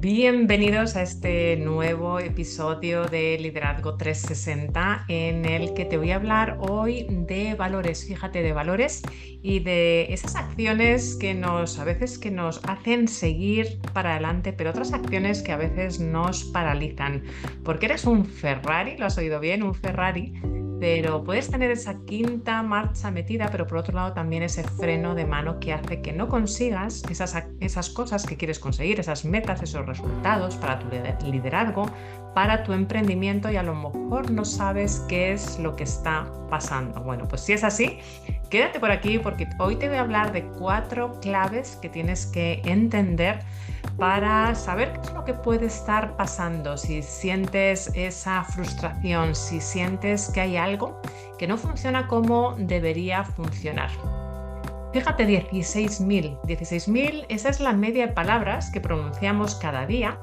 Bienvenidos a este nuevo episodio de Liderazgo 360 en el que te voy a hablar hoy de valores, fíjate, de valores y de esas acciones a veces que nos hacen seguir para adelante, pero otras acciones que a veces nos paralizan. Porque eres un Ferrari, lo has oído bien, un Ferrari, pero puedes tener esa quinta marcha metida, pero por otro lado también ese freno de mano que hace que no consigas esas cosas que quieres conseguir, esas metas, esos resultados para tu liderazgo, para tu emprendimiento, y a lo mejor no sabes qué es lo que está pasando. Bueno, pues si es así, quédate por aquí porque hoy te voy a hablar de 4 claves que tienes que entender para saber qué es lo que puede estar pasando, si sientes esa frustración, si sientes que hay algo que no funciona como debería funcionar. Fíjate, 16.000, esa es la media de palabras que pronunciamos cada día.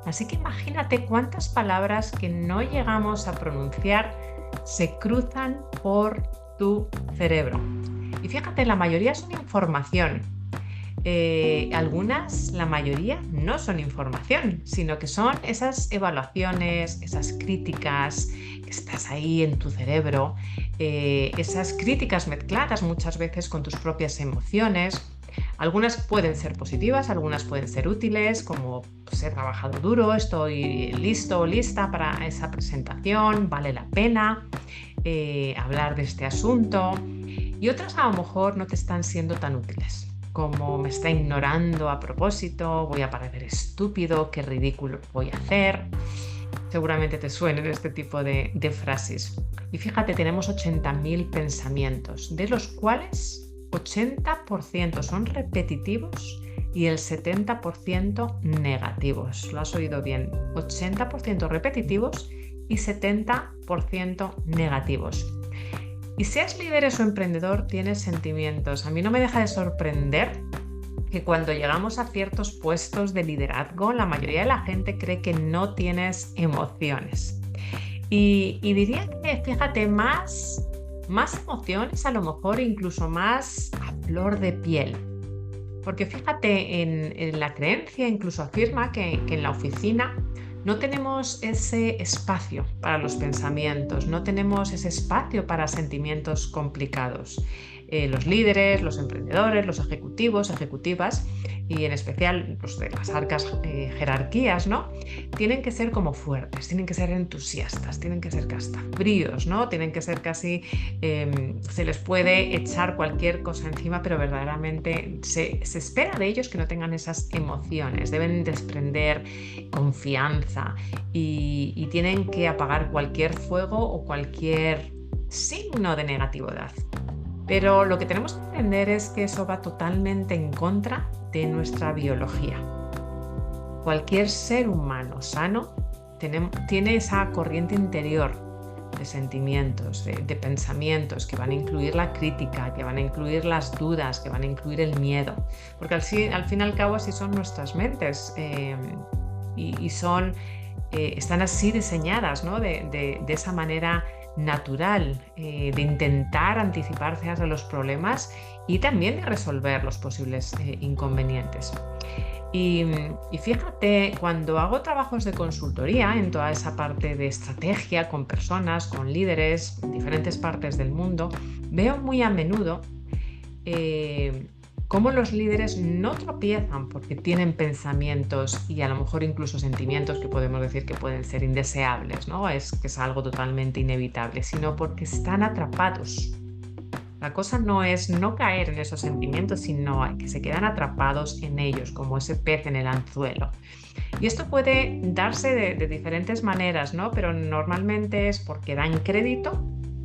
Así que imagínate cuántas palabras que no llegamos a pronunciar se cruzan por tu cerebro. Y fíjate, la mayoría son información. La mayoría no son información, sino que son esas evaluaciones, esas críticas que estás ahí en tu cerebro, esas críticas mezcladas muchas veces con tus propias emociones. Algunas pueden ser positivas, algunas pueden ser útiles, como pues, he trabajado duro, estoy listo o lista para esa presentación, vale la pena hablar de este asunto. Y otras a lo mejor no te están siendo tan útiles, como me está ignorando a propósito, voy a parecer estúpido, qué ridículo voy a hacer. Seguramente te suenen este tipo de frases. Y fíjate, tenemos 80.000 pensamientos, de los cuales 80% son repetitivos y el 70% negativos. Lo has oído bien, 80% repetitivos y 70% negativos. Y seas líder o emprendedor, tienes sentimientos. A mí no me deja de sorprender que cuando llegamos a ciertos puestos de liderazgo, la mayoría de la gente cree que no tienes emociones. Y diría que, fíjate, más emociones, a lo mejor incluso más a flor de piel. Porque fíjate, en la creencia incluso afirma que en la oficina no tenemos ese espacio para los pensamientos, no tenemos ese espacio para sentimientos complicados. Los líderes, los emprendedores, los ejecutivos, ejecutivas y en especial los de las altas jerarquías, ¿no? Tienen que ser como fuertes, tienen que ser entusiastas, tienen que ser hasta fríos, ¿no? Tienen que ser casi, se les puede echar cualquier cosa encima, pero verdaderamente se espera de ellos que no tengan esas emociones, deben desprender confianza y tienen que apagar cualquier fuego o cualquier signo de negatividad. Pero lo que tenemos que entender es que eso va totalmente en contra de nuestra biología. Cualquier ser humano sano tiene esa corriente interior de sentimientos, de pensamientos que van a incluir la crítica, que van a incluir las dudas, que van a incluir el miedo. Porque al fin y al cabo así son nuestras mentes y están así diseñadas, ¿no? de esa manera natural, de intentar anticiparse a los problemas y también de resolver los posibles inconvenientes. Y fíjate, cuando hago trabajos de consultoría en toda esa parte de estrategia con personas, con líderes en diferentes partes del mundo, veo muy a menudo cómo los líderes no tropiezan porque tienen pensamientos y a lo mejor incluso sentimientos que podemos decir que pueden ser indeseables, ¿no? Que es algo totalmente inevitable, sino porque están atrapados. La cosa no es no caer en esos sentimientos, sino que se quedan atrapados en ellos, como ese pez en el anzuelo. Y esto puede darse de diferentes maneras, ¿no? Pero normalmente es porque dan crédito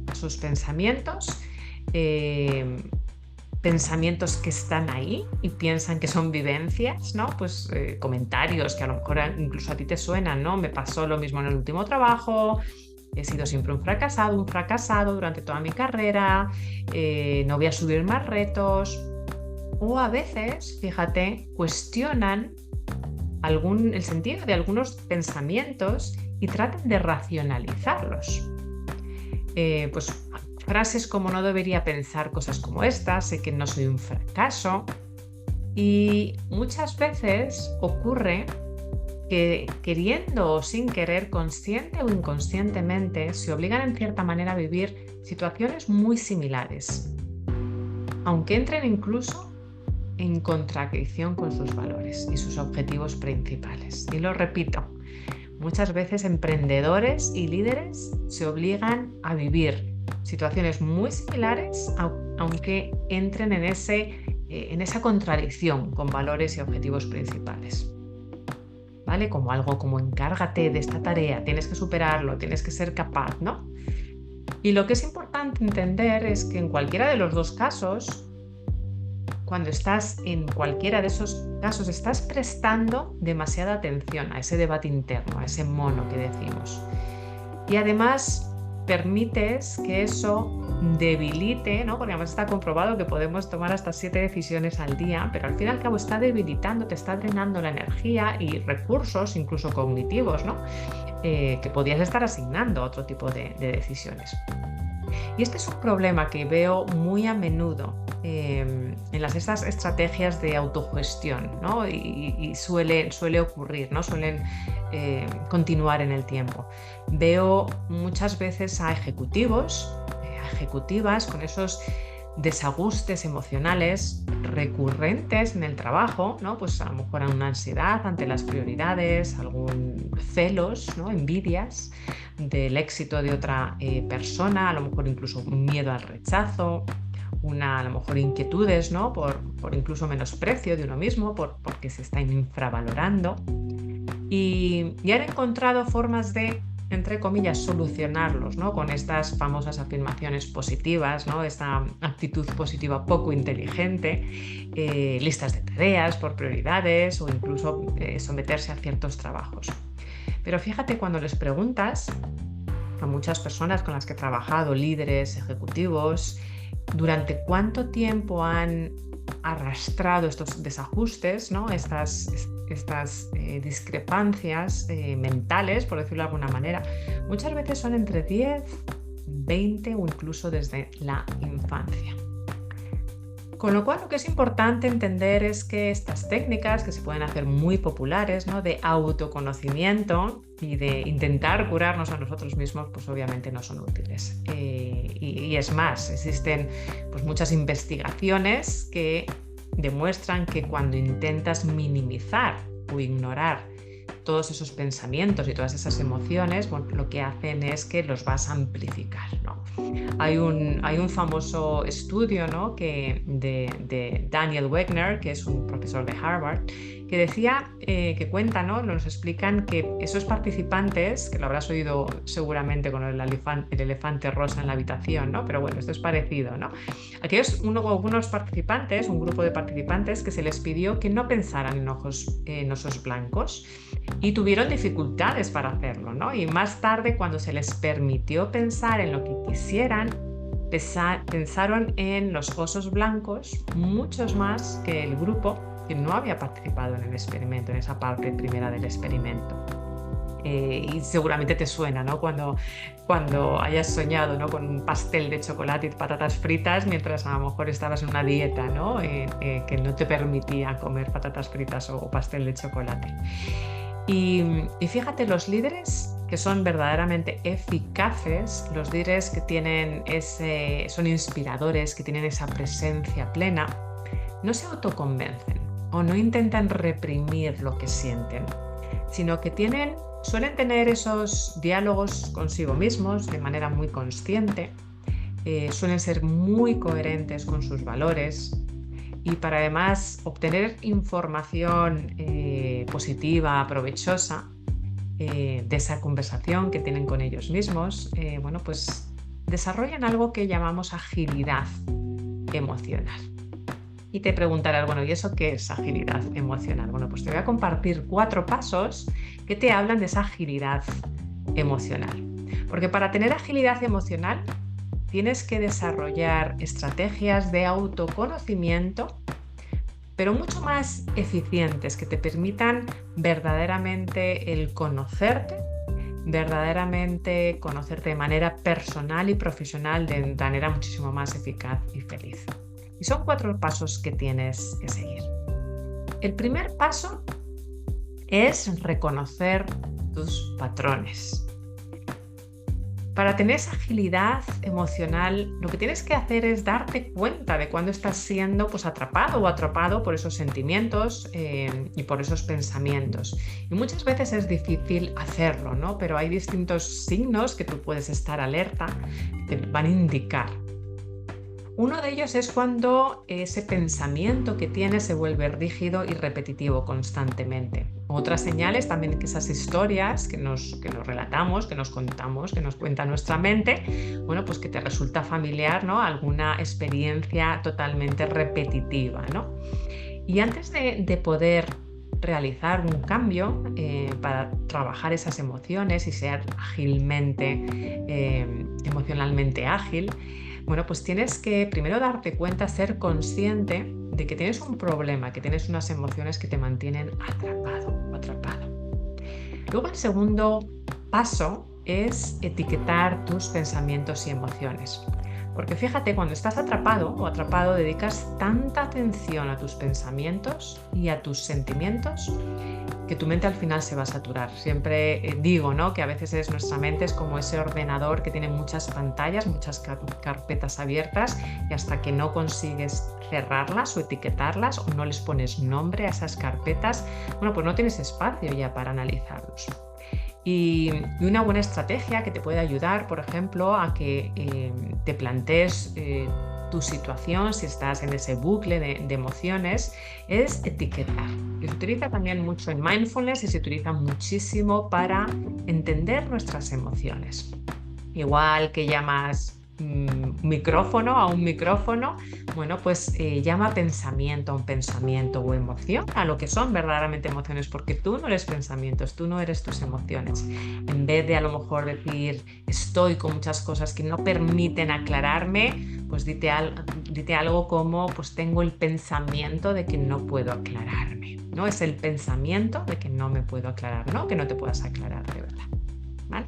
a sus pensamientos, pensamientos que están ahí y piensan que son vivencias, ¿no? Pues comentarios que a lo mejor incluso a ti te suenan, ¿no? Me pasó lo mismo en el último trabajo, he sido siempre un fracasado durante toda mi carrera, no voy a subir más retos. O a veces, fíjate, cuestionan el sentido de algunos pensamientos y tratan de racionalizarlos. Pues frases como no debería pensar cosas como estas, sé que no soy un fracaso. Y muchas veces ocurre que queriendo o sin querer, consciente o inconscientemente, se obligan en cierta manera a vivir situaciones muy similares, aunque entren incluso en contradicción con sus valores y sus objetivos principales. Y lo repito, muchas veces emprendedores y líderes se obligan a vivir situaciones muy similares, aunque entren en esa contradicción con valores y objetivos principales. ¿Vale? Como algo como encárgate de esta tarea, tienes que superarlo, tienes que ser capaz, ¿no? Y lo que es importante entender es que en cualquiera de los dos casos, cuando estás en cualquiera de esos casos, estás prestando demasiada atención a ese debate interno, a ese mono que decimos. Y además permites que eso debilite, ¿no? Porque además está comprobado que podemos tomar hasta 7 decisiones al día, pero al fin y al cabo está debilitando, te está drenando la energía y recursos, incluso cognitivos, ¿no? Que podías estar asignando a otro tipo de decisiones. Y este es un problema que veo muy a menudo en estas estrategias de autogestión, ¿no? Y suele ocurrir, ¿no? Suelen continuar en el tiempo. Veo muchas veces a ejecutivos, a ejecutivas con esos desajustes emocionales recurrentes en el trabajo, ¿no? Pues a lo mejor una ansiedad ante las prioridades, algún celos, ¿no? Envidias del éxito de otra persona, a lo mejor incluso un miedo al rechazo, a lo mejor inquietudes, ¿no? por incluso menosprecio de uno mismo, porque se está infravalorando. Y han encontrado formas de, entre comillas, solucionarlos, ¿no? Con estas famosas afirmaciones positivas, ¿no? Esta actitud positiva poco inteligente, listas de tareas por prioridades o incluso someterse a ciertos trabajos. Pero fíjate, cuando les preguntas a muchas personas con las que he trabajado, líderes, ejecutivos, durante cuánto tiempo han arrastrado estos desajustes, ¿no? Estas discrepancias mentales, por decirlo de alguna manera, muchas veces son entre 10, 20 o incluso desde la infancia. Con lo cual, lo que es importante entender es que estas técnicas, que se pueden hacer muy populares, ¿no? De autoconocimiento y de intentar curarnos a nosotros mismos, pues obviamente no son útiles. Y es más, existen pues muchas investigaciones que demuestran que cuando intentas minimizar o ignorar todos esos pensamientos y todas esas emociones, bueno, lo que hacen es que los vas a amplificar, ¿no? Hay un famoso estudio, ¿no? de Daniel Wegner, que es un profesor de Harvard, que decía, que cuenta, ¿no? Nos explican que esos participantes, que lo habrás oído seguramente con el elefante rosa en la habitación, ¿no? Pero bueno, esto es parecido, ¿no? Algunos participantes, un grupo de participantes, que se les pidió que no pensaran en osos blancos y tuvieron dificultades para hacerlo, ¿no? Y más tarde, cuando se les permitió pensar en lo que quisieran, pensaron en los osos blancos muchos más que el grupo que no había participado en el experimento, en esa parte primera del experimento. Y seguramente te suena, ¿no? Cuando hayas soñado, ¿no? Con un pastel de chocolate y patatas fritas mientras a lo mejor estabas en una dieta, ¿no? Que no te permitía comer patatas fritas o pastel de chocolate. Y fíjate, los líderes que son verdaderamente eficaces, los líderes que son inspiradores, que tienen esa presencia plena, no se autoconvencen o no intentan reprimir lo que sienten, sino que suelen tener esos diálogos consigo mismos de manera muy consciente, suelen ser muy coherentes con sus valores y para además obtener información positiva, provechosa de esa conversación que tienen con ellos mismos, pues desarrollan algo que llamamos agilidad emocional. Y te preguntarás, bueno, ¿y eso qué es agilidad emocional? Bueno, pues te voy a compartir 4 pasos que te hablan de esa agilidad emocional. Porque para tener agilidad emocional tienes que desarrollar estrategias de autoconocimiento, pero mucho más eficientes, que te permitan verdaderamente el conocerte, verdaderamente conocerte de manera personal y profesional de manera muchísimo más eficaz y feliz. Y son 4 pasos que tienes que seguir. El primer paso es reconocer tus patrones. Para tener esa agilidad emocional, lo que tienes que hacer es darte cuenta de cuando estás siendo atrapado o atrapado por esos sentimientos y por esos pensamientos. Y muchas veces es difícil hacerlo, ¿no? Pero hay distintos signos que tú puedes estar alerta, que te van a indicar. Uno de ellos es cuando ese pensamiento que tienes se vuelve rígido y repetitivo constantemente. Otras señales también que esas historias que nos relatamos, que nos contamos, que nos cuenta nuestra mente, bueno, pues que te resulta familiar, ¿no? Alguna experiencia totalmente repetitiva, ¿no? Y antes de poder realizar un cambio para trabajar esas emociones y ser emocionalmente ágil, bueno, pues tienes que primero darte cuenta, ser consciente de que tienes un problema, que tienes unas emociones que te mantienen atrapado o atrapado. Luego el segundo paso es etiquetar tus pensamientos y emociones. Porque fíjate, cuando estás atrapado o atrapado, dedicas tanta atención a tus pensamientos y a tus sentimientos que tu mente al final se va a saturar. Siempre digo, ¿no?, que a veces nuestra mente es como ese ordenador que tiene muchas pantallas, muchas carpetas abiertas, y hasta que no consigues cerrarlas o etiquetarlas o no les pones nombre a esas carpetas, bueno, pues no tienes espacio ya para analizarlos. Y una buena estrategia que te puede ayudar, por ejemplo, a que te plantees tu situación, si estás en ese bucle de emociones, es etiquetar. Y se utiliza también mucho en mindfulness y se utiliza muchísimo para entender nuestras emociones. Igual que llamas micrófono a un micrófono, bueno, pues llama pensamiento a un pensamiento o emoción a lo que son verdaderamente emociones, porque tú no eres pensamientos, tú no eres tus emociones. En vez de a lo mejor decir estoy con muchas cosas que no permiten aclararme, pues dite algo como pues tengo el pensamiento de que no puedo aclararme, ¿no? Es el pensamiento de que no me puedo aclarar, no que no te puedas aclarar de verdad, ¿vale?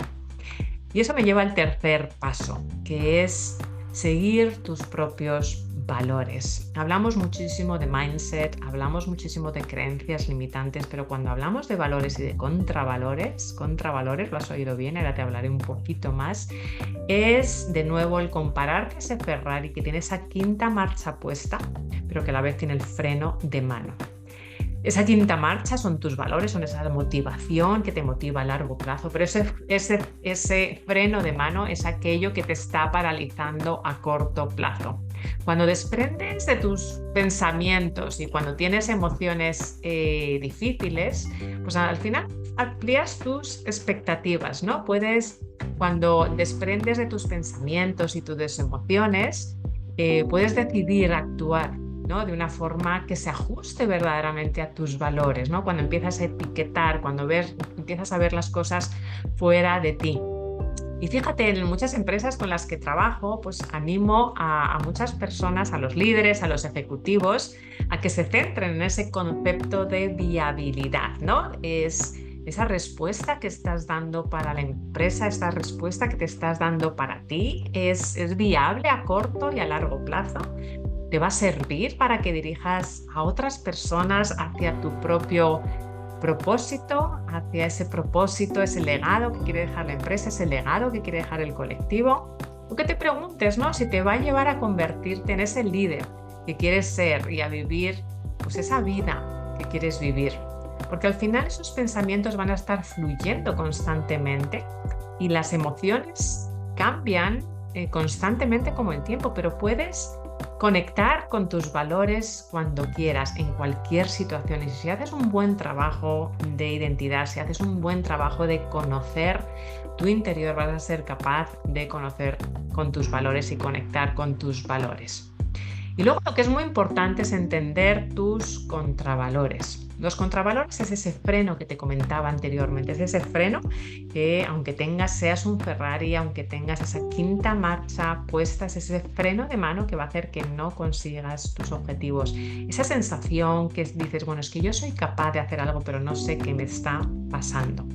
Y eso me lleva al tercer paso, que es seguir tus propios valores. Hablamos muchísimo de mindset, hablamos muchísimo de creencias limitantes, pero cuando hablamos de valores y de contravalores, lo has oído bien, ahora te hablaré un poquito más, es de nuevo el compararte a ese Ferrari que tiene esa quinta marcha puesta, pero que a la vez tiene el freno de mano. Esa quinta marcha son tus valores, son esa motivación que te motiva a largo plazo, pero ese freno de mano es aquello que te está paralizando a corto plazo. Cuando desprendes de tus pensamientos y cuando tienes emociones difíciles, pues al final amplías tus expectativas, ¿no? Cuando desprendes de tus pensamientos y tus emociones, puedes decidir actuar, ¿no?, de una forma que se ajuste verdaderamente a tus valores, ¿no? Cuando empiezas a etiquetar, cuando empiezas a ver las cosas fuera de ti. Y fíjate, en muchas empresas con las que trabajo, pues animo a muchas personas, a los líderes, a los ejecutivos, a que se centren en ese concepto de viabilidad, ¿no? Es esa respuesta que estás dando para la empresa, esta respuesta que te estás dando para ti, ¿es viable a corto y a largo plazo? ¿Te va a servir para que dirijas a otras personas hacia tu propio propósito, hacia ese propósito, ese legado que quiere dejar la empresa, ese legado que quiere dejar el colectivo? O que te preguntes, ¿no?, si te va a llevar a convertirte en ese líder que quieres ser y a vivir pues esa vida que quieres vivir. Porque al final esos pensamientos van a estar fluyendo constantemente y las emociones cambian constantemente como el tiempo, pero puedes conectar con tus valores cuando quieras, en cualquier situación. Y si haces un buen trabajo de identidad, si haces un buen trabajo de conocer tu interior, vas a ser capaz de conocer con tus valores y conectar con tus valores. Y luego lo que es muy importante es entender tus contravalores. Los contravalores es ese freno que te comentaba anteriormente, es ese freno que aunque seas un Ferrari, aunque tengas esa quinta marcha puesta, es ese freno de mano que va a hacer que no consigas tus objetivos. Esa sensación que dices, bueno, es que yo soy capaz de hacer algo, pero no sé qué me está pasando.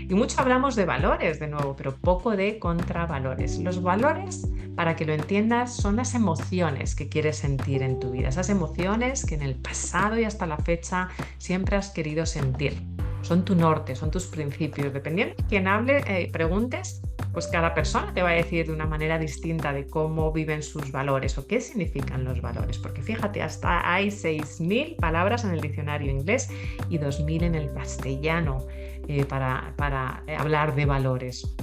Y mucho hablamos de valores de nuevo, pero poco de contravalores. Los valores, para que lo entiendas, son las emociones que quieres sentir en tu vida, esas emociones que en el pasado y hasta la fecha siempre has querido sentir. son tu norte, son tus principios. Dependiendo de quién hable, preguntes, pues cada persona te va a decir de una manera distinta de cómo viven sus valores o qué significan los valores. Porque fíjate, hasta hay 6.000 palabras en el diccionario inglés y 2.000 en el castellano para hablar de valores.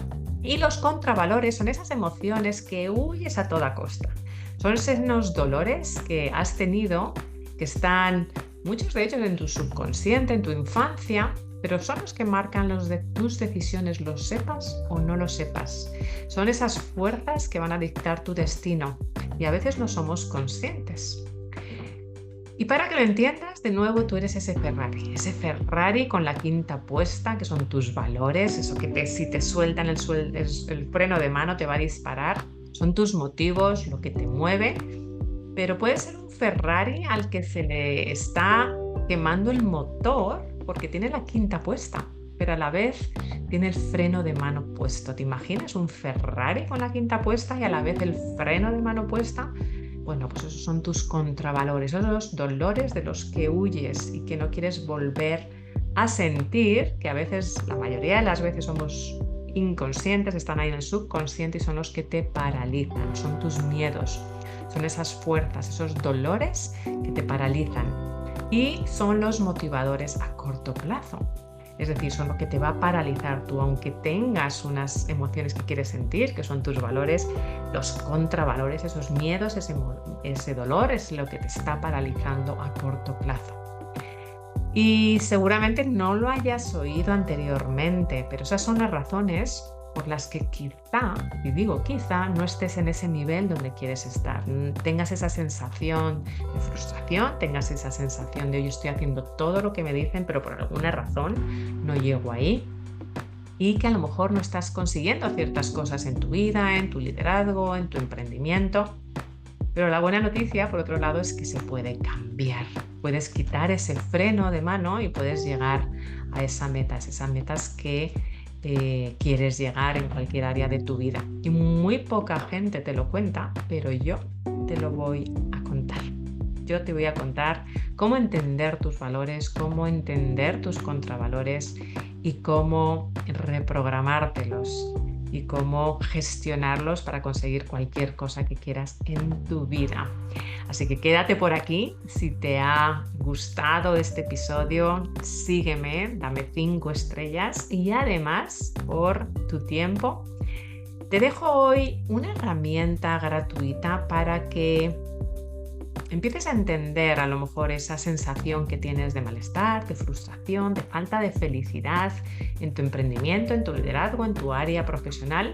Y los contravalores son esas emociones que huyes a toda costa. Son esos dolores que has tenido, que están, muchos de ellos, en tu subconsciente, en tu infancia, pero son los que marcan tus decisiones, los sepas o no lo sepas. Son esas fuerzas que van a dictar tu destino y a veces no somos conscientes. Y para que lo entiendas, de nuevo tú eres ese Ferrari con la quinta puesta, que son tus valores, eso que si te sueltan el freno de mano te va a disparar, son tus motivos, lo que te mueve, pero puede ser un Ferrari al que se le está quemando el motor porque tiene la quinta puesta, pero a la vez tiene el freno de mano puesto. ¿Te imaginas un Ferrari con la quinta puesta y a la vez el freno de mano puesta? Bueno, pues esos son tus contravalores, esos son los dolores de los que huyes y que no quieres volver a sentir, que a veces, la mayoría de las veces somos inconscientes, están ahí en el subconsciente y son los que te paralizan, son tus miedos, son esas fuerzas, esos dolores que te paralizan y son los motivadores a corto plazo. Es decir, son lo que te va a paralizar. Tú, aunque tengas unas emociones que quieres sentir, que son tus valores, los contravalores, esos miedos, ese dolor es lo que te está paralizando a corto plazo. Y seguramente no lo hayas oído anteriormente, pero esas son las razones por las que quizá, y digo quizá, no estés en ese nivel donde quieres estar. Tengas esa sensación de frustración, tengas esa sensación de hoy estoy haciendo todo lo que me dicen, pero por alguna razón no llego ahí. Y que a lo mejor no estás consiguiendo ciertas cosas en tu vida, en tu liderazgo, en tu emprendimiento. Pero la buena noticia, por otro lado, es que se puede cambiar. Puedes quitar ese freno de mano y puedes llegar a esas metas que quieres llegar en cualquier área de tu vida. Y muy poca gente te lo cuenta, pero yo te lo voy a contar. Yo te voy a contar cómo entender tus valores, cómo entender tus contravalores y cómo reprogramártelos y cómo gestionarlos para conseguir cualquier cosa que quieras en tu vida. Así que quédate por aquí. Si te ha gustado este episodio, sígueme, dame 5 estrellas y además, por tu tiempo, te dejo hoy una herramienta gratuita para que empieces a entender a lo mejor esa sensación que tienes de malestar, de frustración, de falta de felicidad en tu emprendimiento, en tu liderazgo, en tu área profesional.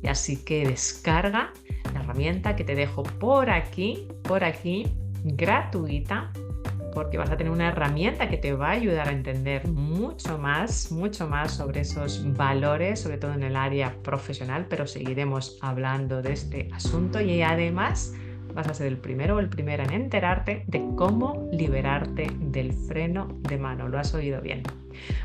Y así que descarga la herramienta que te dejo por aquí, gratuita, porque vas a tener una herramienta que te va a ayudar a entender mucho más sobre esos valores, sobre todo en el área profesional, pero seguiremos hablando de este asunto y además vas a ser el primero o el primera en enterarte de cómo liberarte del freno de mano. ¿Lo has oído bien?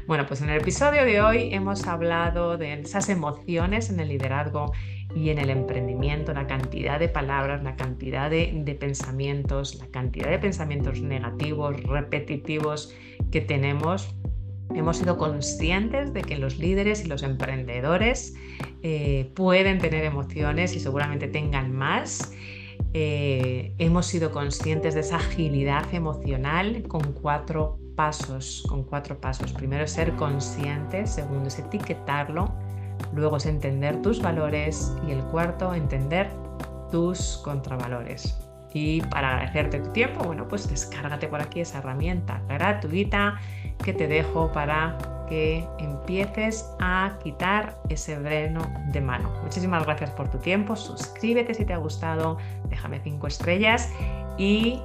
Bueno, pues en el episodio de hoy hemos hablado de esas emociones en el liderazgo y en el emprendimiento, la cantidad de palabras, la cantidad de pensamientos, la cantidad de pensamientos negativos, repetitivos que tenemos. Hemos sido conscientes de que los líderes y los emprendedores pueden tener emociones y seguramente tengan más. Hemos sido conscientes de esa agilidad emocional con 4 pasos. Primero es ser consciente, segundo es etiquetarlo, luego es entender tus valores y el cuarto, entender tus contravalores. Y para agradecerte tu tiempo, bueno, pues descárgate por aquí esa herramienta gratuita que te dejo para que empieces a quitar ese freno de mano. Muchísimas gracias por tu tiempo, suscríbete si te ha gustado, déjame 5 estrellas y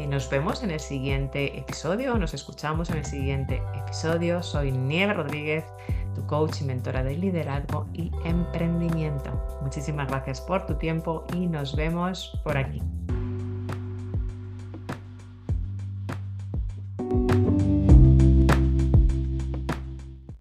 nos vemos en el siguiente episodio, nos escuchamos en el siguiente episodio. Soy Nieve Rodríguez, tu coach y mentora de liderazgo y emprendimiento. Muchísimas gracias por tu tiempo y nos vemos por aquí.